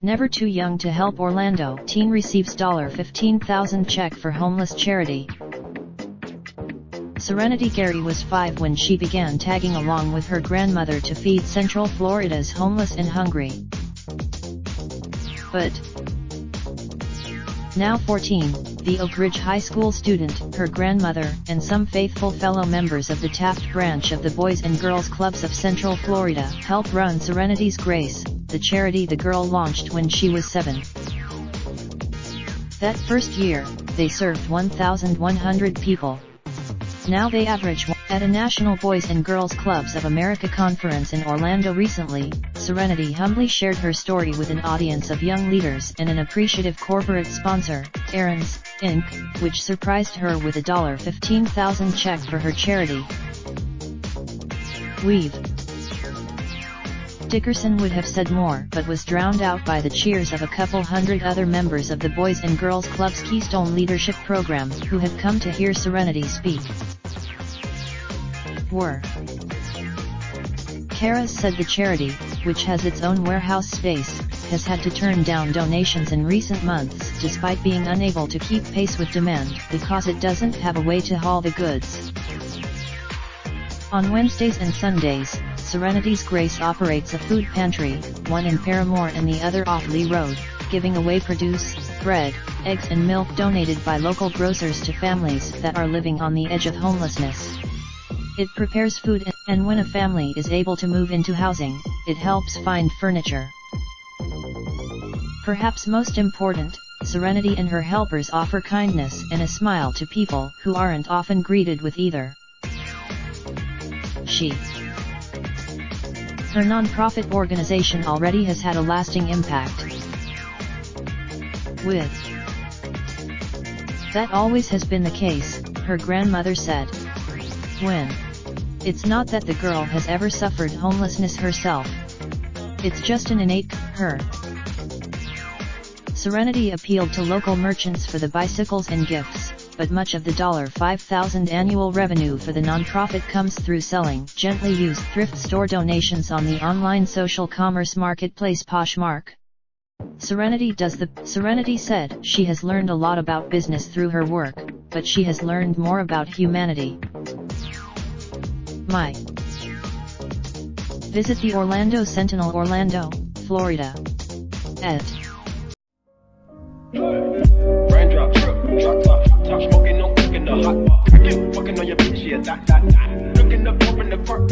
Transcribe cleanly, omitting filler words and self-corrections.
Never too young to help Orlando teen receives $15,000 check for homeless charity. Serenity Gary was 5 when she began tagging along with her grandmother to feed Central Florida's homeless and hungry. But now 14, the Oak Ridge High School student, her grandmother, and some faithful fellow members of the Taft branch of the Boys and Girls Clubs of Central Florida help run Serenity's Grace, the charity the girl launched when she was 7. That first year, they served 1,100 people. Now they average at a National Boys and Girls Clubs of America conference in Orlando recently. Serenity humbly shared her story with an audience of young leaders and an appreciative corporate sponsor, Aaron's, Inc., which surprised her with a $15,000 check for her charity. Weave. Dickerson would have said more but was drowned out by the cheers of a couple hundred other members of the Boys and Girls Club's Keystone Leadership Program who had come to hear Serenity speak. Karas said the charity, which has its own warehouse space, has had to turn down donations in recent months despite being unable to keep pace with demand because it doesn't have a way to haul the goods. On Wednesdays and Sundays, Serenity's Grace operates a food pantry, one in Paramore and the other off Lee Road, giving away produce, bread, eggs and milk donated by local grocers to families that are living on the edge of homelessness. It prepares food and when a family is able to move into housing, it helps find furniture. Perhaps most important, Serenity and her helpers offer kindness and a smile to people who aren't often greeted with either. Her non-profit organization already has had a lasting impact. That always has been the case, her grandmother said. It's not that the girl has ever suffered homelessness herself. It's just an innate her. Serenity appealed to local merchants for the bicycles and gifts, but much of the $5,000 annual revenue for the nonprofit comes through selling gently used thrift store donations on the online social commerce marketplace Poshmark. Serenity said she has learned a lot about business through her work, but she has learned more about humanity. Visit the Orlando Sentinel, Orlando, Florida. Raindrop, drop top, smoking, no cooking the hot pot. I keep fucking on your bitch, yeah, that. Looking up, open the park,